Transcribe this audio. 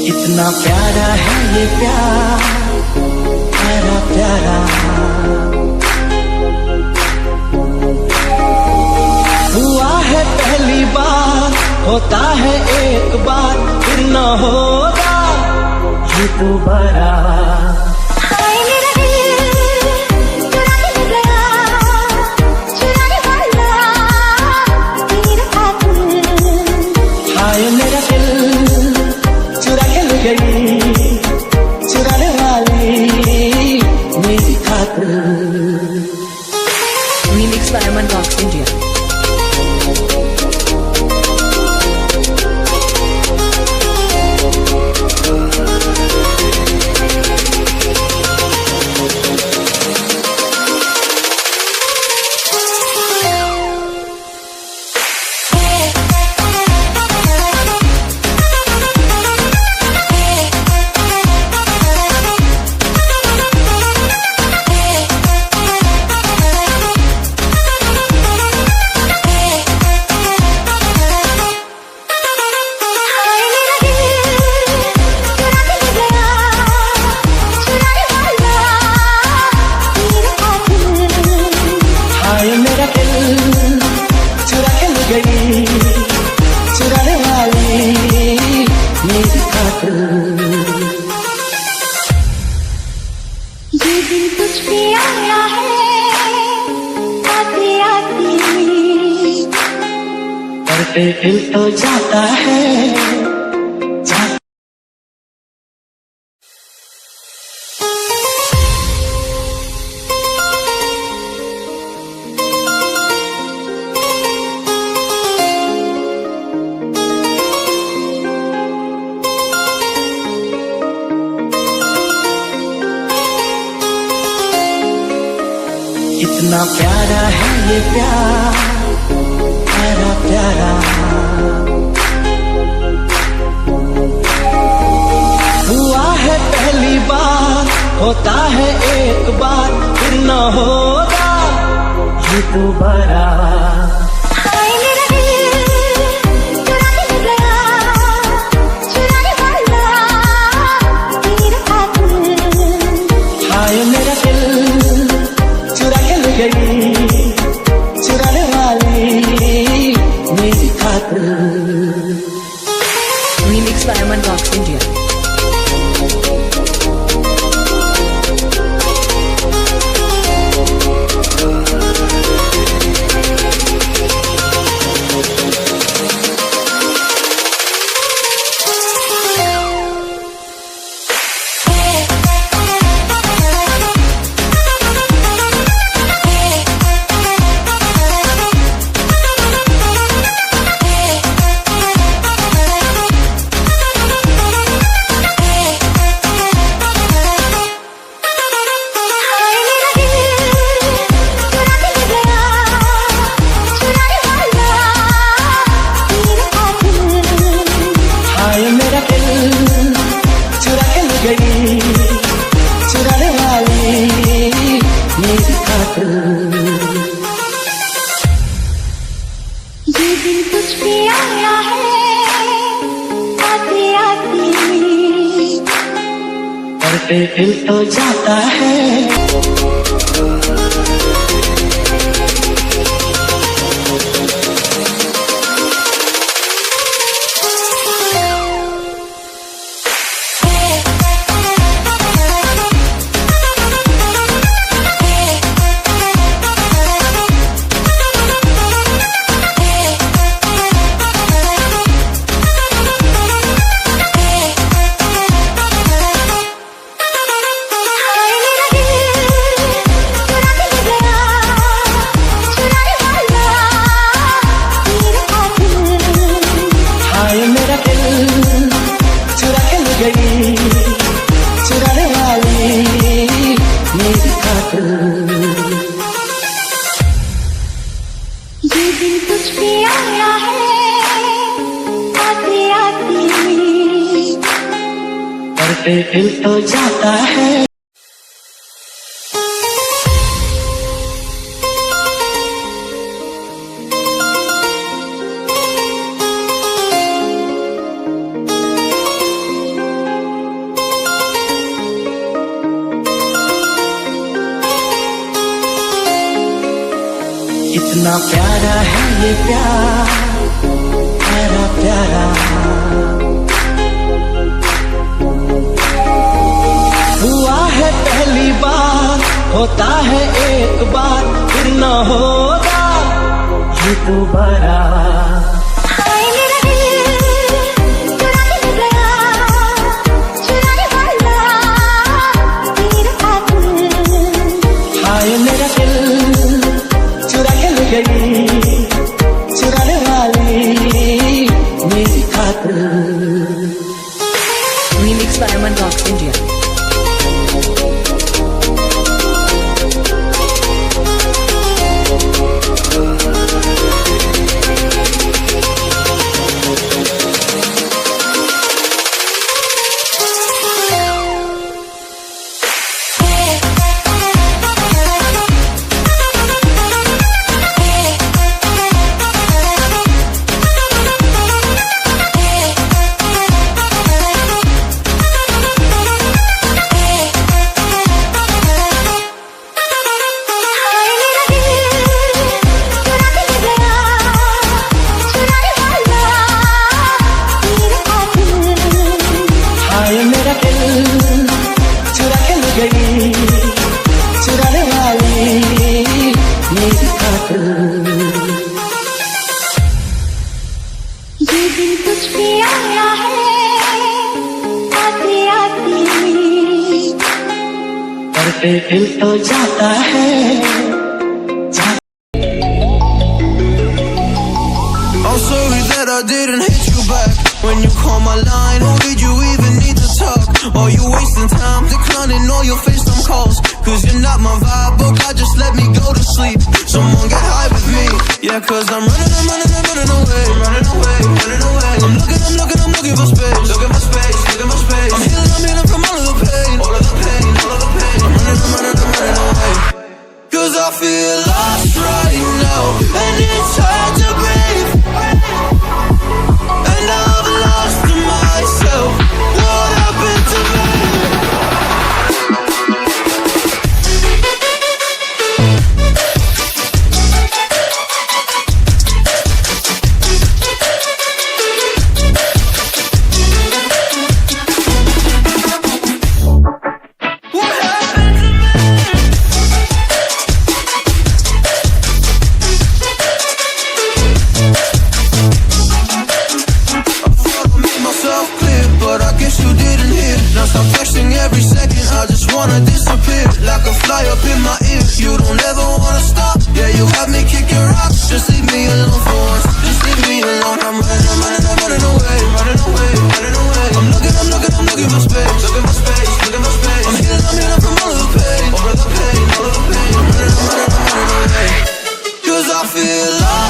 कितना प्यारा है ये प्यार, प्यारा प्यारा। हुआ है पहली बार, होता है एक बार, फिर न होगा ये दोबारा। चुराने वाली मेरी खातिर। Remix by Aman Rocks India. चुराने वाली मेरी खातिर। ये दिल तुझ पे आया है आते आते, करते दिल तो जाता है। कितना प्यारा है ये प्यार, प्यारा प्यारा। हुआ है पहली बार, होता है एक बार, फिर न होगा ये दोबारा। चुराने वाली मेरी खातिर। Remix by Aman Rocks India. चुराने वाली मेरी खातिर। ये दिल तुझ पे आया है आते आते, करते दिल तो जाता है। हाय मेरा दिल दिन तुझ पे आया है आते आते करते दिल तो जाता है। कितना प्यारा है ये प्यार, प्यारा प्यारा। हुआ है पहली बार, होता है एक बार, फिर न होगा ये दोबारा। हाय मेरा दिल चुरा के ले गया, चुराने वाला तेरा कातिल। हाय मेरा दिल चुरा के ले गई, चुराने वाली मेरी खातिर। Remixed by Aman Rocks India. हाय मेरा दिल चुरा के ले गया, हाय मेरा दिल चुरा के ले गई, चुराने वाली मेरी खातिर। ये दिन तुझ पे आया है आते आते करते दिल तो जाता है। I'm sorry that I didn't hit you back when you call my line. Or did you even need to talk? Or you wasting time declining all your FaceTime calls? Cause you're not my vibe, but God just let me go to sleep. Someone get high with me. Yeah, cause I'm running away. I'm looking for space. I'm healing from all of the pain. I'm running away. Cause I feel lost right now, and it's hard to breathe. And I've lost myself. What happened to me? What happened to me? Myself clear, but I guess you didn't hear. Now stop texting every second, I just wanna disappear. Like a fly up in my ear, you don't ever wanna stop. Yeah, you have me kicking rocks, just leave me alone for once. Just leave me alone, I'm running away. I'm looking for space. I'm healing from all of the pain. I'm running away. Cause I feel lost